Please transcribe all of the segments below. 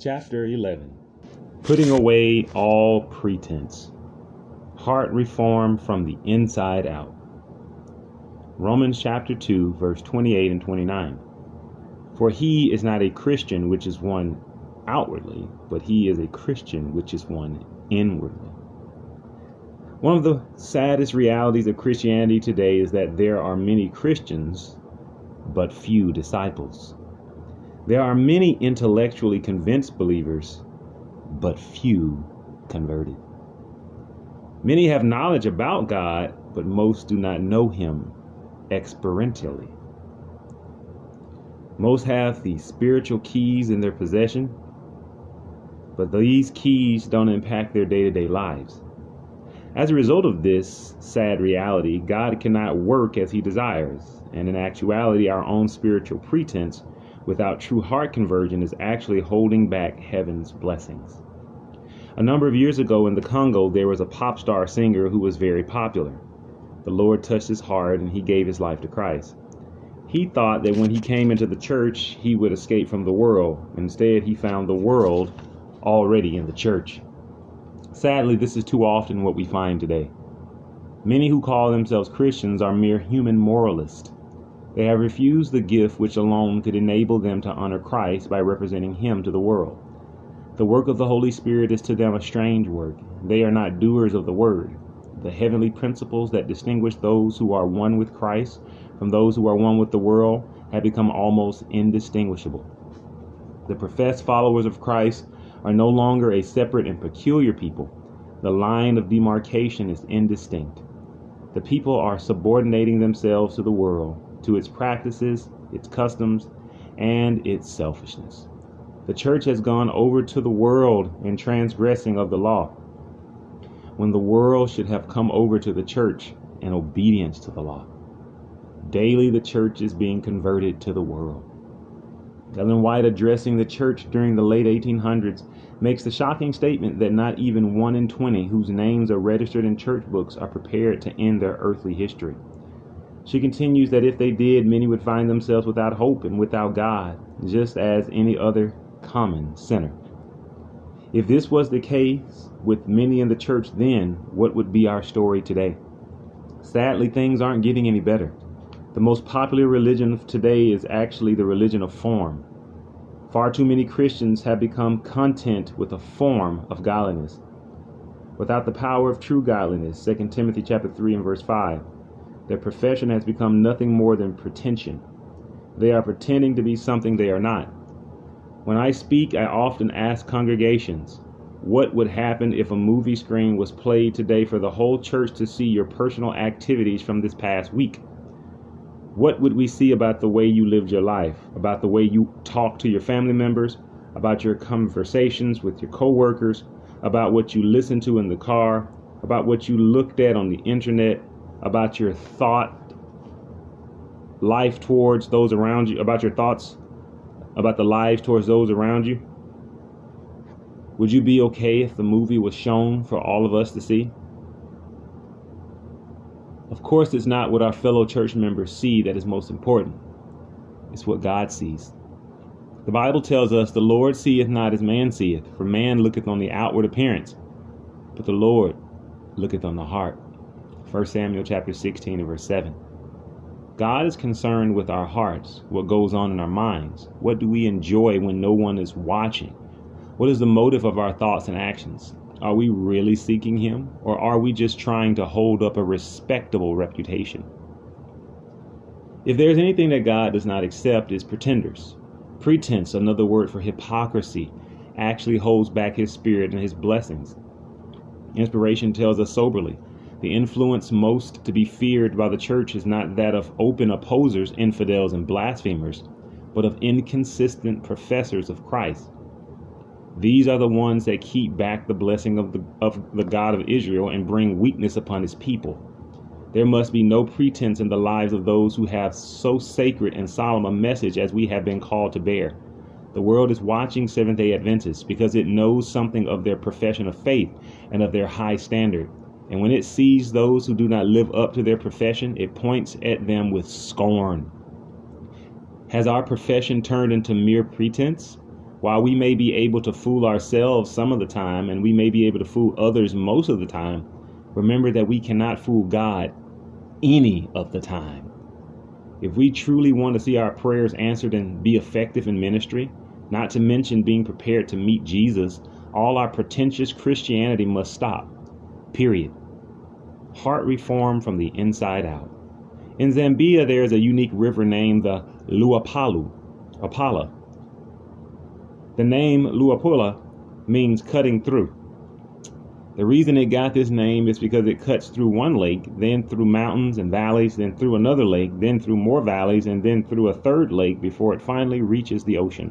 Chapter 11. Putting away all pretense. Heart reform from the inside out. Romans chapter 2, verse 28 and 29. For he is not a Christian which is one outwardly, but he is a Christian which is one inwardly. One of the saddest realities of Christianity today is that there are many Christians, but few disciples. There are many intellectually convinced believers, but few converted. Many have knowledge about God, but most do not know him experientially. Most have the spiritual keys in their possession, but these keys don't impact their day-to-day lives. As a result of this sad reality, God cannot work as he desires, and in actuality, our own spiritual pretense without true heart conversion is actually holding back heaven's blessings. A number of years ago in the Congo, there was a pop star singer who was very popular. The Lord touched his heart and he gave his life to Christ. He thought that when he came into the church, he would escape from the world. Instead, he found the world already in the church. Sadly, this is too often what we find today. Many who call themselves Christians are mere human moralists. They have refused the gift which alone could enable them to honor Christ by representing him to the world. The work of the Holy Spirit is to them a strange work. They are not doers of the word. The heavenly principles that distinguish those who are one with Christ from those who are one with the world have become almost indistinguishable. The professed followers of Christ are no longer a separate and peculiar people. The line of demarcation is indistinct. The people are subordinating themselves to the world, to its practices, its customs, and its selfishness. The church has gone over to the world in transgressing of the law, when the world should have come over to the church in obedience to the law. Daily the church is being converted to the world. Ellen White, addressing the church during the late 1800s, makes the shocking statement that not even 1 in 20 whose names are registered in church books are prepared to end their earthly history. She continues that if they did, many would find themselves without hope and without God, just as any other common sinner. If this was the case with many in the church then, what would be our story today? Sadly, things aren't getting any better. The most popular religion of today is actually the religion of form. Far too many Christians have become content with a form of godliness, without the power of true godliness. 2 Timothy chapter 3 and verse 5. Their profession has become nothing more than pretension. They are pretending to be something they are not. When I speak, I often ask congregations, what would happen if a movie screen was played today for the whole church to see your personal activities from this past week? What would we see about the way you lived your life, about the way you talk to your family members, about your conversations with your coworkers, about what you listened to in the car, about what you looked at on the internet, about your thought life towards those around you, about your thoughts about the lives towards those around you? Would you be okay if the movie was shown for all of us to see? Of course, it's not what our fellow church members see that is most important. It's what God sees. The Bible tells us, the Lord seeth not as man seeth, for man looketh on the outward appearance, but the Lord looketh on the heart. 1 Samuel chapter 16 and verse 7. God is concerned with our hearts, what goes on in our minds. What do we enjoy when no one is watching? What is the motive of our thoughts and actions? Are we really seeking him, or are we just trying to hold up a respectable reputation? If there's anything that God does not accept, it's pretenders. Pretense, another word for hypocrisy, actually holds back his spirit and his blessings. Inspiration tells us soberly, the influence most to be feared by the church is not that of open opposers, infidels, and blasphemers, but of inconsistent professors of Christ. These are the ones that keep back the blessing of the God of Israel and bring weakness upon his people. There must be no pretense in the lives of those who have so sacred and solemn a message as we have been called to bear. The world is watching Seventh-day Adventists because it knows something of their profession of faith and of their high standard. And when it sees those who do not live up to their profession, it points at them with scorn. Has our profession turned into mere pretense? While we may be able to fool ourselves some of the time, and we may be able to fool others most of the time, remember that we cannot fool God any of the time. If we truly want to see our prayers answered and be effective in ministry, not to mention being prepared to meet Jesus, all our pretentious Christianity must stop. Period. Heart reform from the inside out. In Zambia, there is a unique river named the Luapula. The name Luapula means cutting through. The reason it got this name is because it cuts through one lake, then through mountains and valleys, then through another lake, then through more valleys, and then through a third lake before it finally reaches the ocean.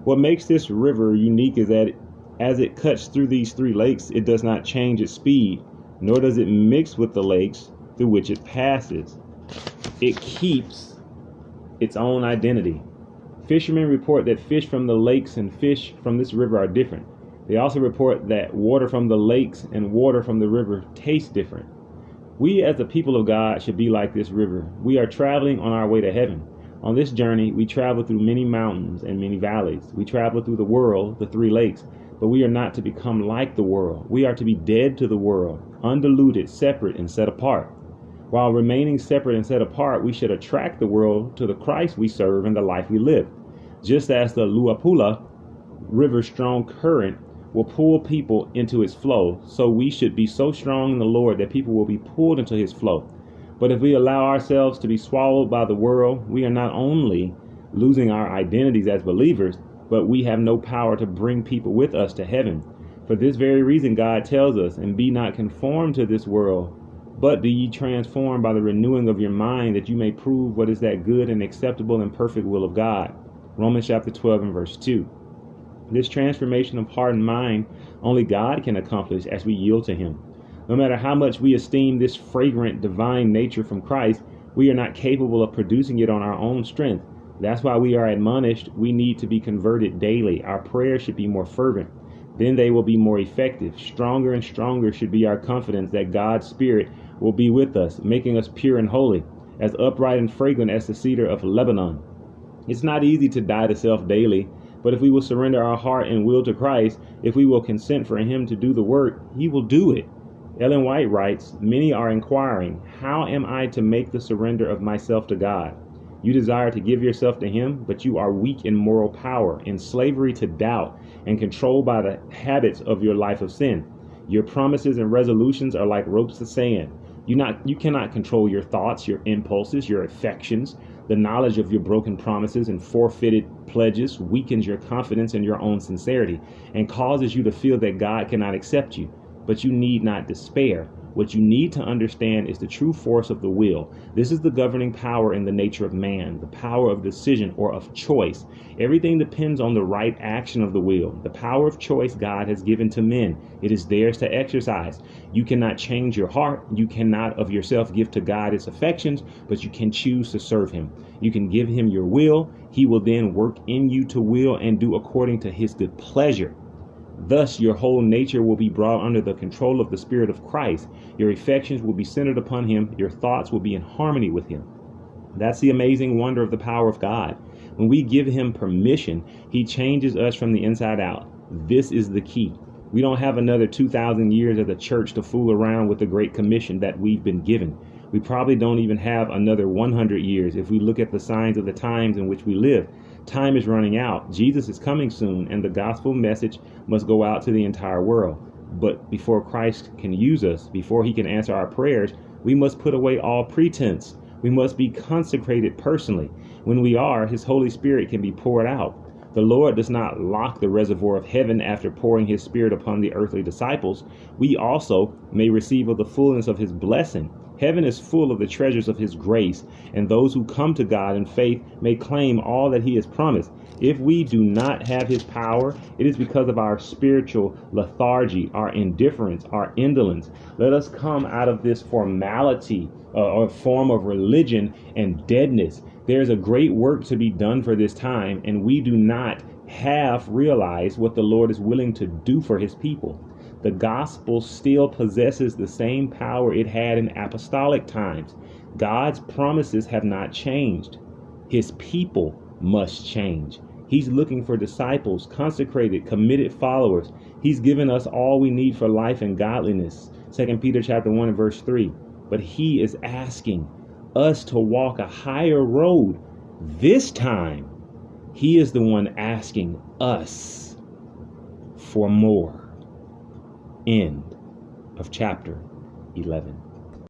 What makes this river unique is that as it cuts through these three lakes, it does not change its speed, nor does it mix with the lakes through which it passes. It keeps its own identity. Fishermen report that fish from the lakes and fish from this river are different. They also report that water from the lakes and water from the river taste different. We as the people of God should be like this river. We are traveling on our way to heaven. On this journey, we travel through many mountains and many valleys. We travel through the world, the three lakes, but we are not to become like the world. We are to be dead to the world, undiluted, separate, and set apart. While remaining separate and set apart, we should attract the world to the Christ we serve and the life we live. Just as the Luapula River's strong current will pull people into its flow, so we should be so strong in the Lord that people will be pulled into his flow. But if we allow ourselves to be swallowed by the world, we are not only losing our identities as believers, but we have no power to bring people with us to heaven. For this very reason, God tells us, and be not conformed to this world, but be ye transformed by the renewing of your mind, that you may prove what is that good and acceptable and perfect will of God. Romans chapter 12 and verse 2. This transformation of heart and mind only God can accomplish as we yield to him. No matter how much we esteem this fragrant divine nature from Christ, we are not capable of producing it on our own strength. That's why we are admonished we need to be converted daily. Our prayers should be more fervent. Then they will be more effective. Stronger and stronger should be our confidence that God's Spirit will be with us, making us pure and holy, as upright and fragrant as the cedar of Lebanon. It's not easy to die to self daily, but if we will surrender our heart and will to Christ, if we will consent for him to do the work, he will do it. Ellen White writes, many are inquiring, how am I to make the surrender of myself to God? You desire to give yourself to him, but you are weak in moral power, in slavery to doubt, and controlled by the habits of your life of sin. Your promises and resolutions are like ropes of sand. You cannot control your thoughts, your impulses, your affections. The knowledge of your broken promises and forfeited pledges weakens your confidence in your own sincerity and causes you to feel that God cannot accept you. But you need not despair. What you need to understand is the true force of the will. This is the governing power in the nature of man, the power of decision or of choice. Everything depends on the right action of the will. The power of choice God has given to men. It is theirs to exercise. You cannot change your heart. You cannot of yourself give to God its affections, but you can choose to serve him. You can give him your will. He will then work in you to will and do according to his good pleasure. Thus, your whole nature will be brought under the control of the Spirit of Christ. Your affections will be centered upon him. Your thoughts will be in harmony with him. That's the amazing wonder of the power of God. When we give him permission, he changes us from the inside out. This is the key. We don't have another 2,000 years of the church to fool around with the Great Commission that we've been given. We probably don't even have another 100 years if we look at the signs of the times in which we live. Time is running out. Jesus is coming soon, and the gospel message must go out to the entire world. But before Christ can use us, before he can answer our prayers, we must put away all pretense. We must be consecrated personally. When we are, his Holy Spirit can be poured out. The Lord does not lock the reservoir of heaven after pouring his Spirit upon the earthly disciples. We also may receive of the fullness of his blessing. Heaven is full of the treasures of his grace, and those who come to God in faith may claim all that he has promised. If we do not have his power, it is because of our spiritual lethargy, our indifference, our indolence. Let us come out of this formality or form of religion and deadness. There is a great work to be done for this time, and we do not half realize what the Lord is willing to do for his people. The gospel still possesses the same power it had in apostolic times. God's promises have not changed. His people must change. He's looking for disciples, consecrated, committed followers. He's given us all we need for life and godliness. 2 Peter chapter 1 and verse 3. But he is asking us to walk a higher road. This time, he is the one asking us for more. End of chapter 11.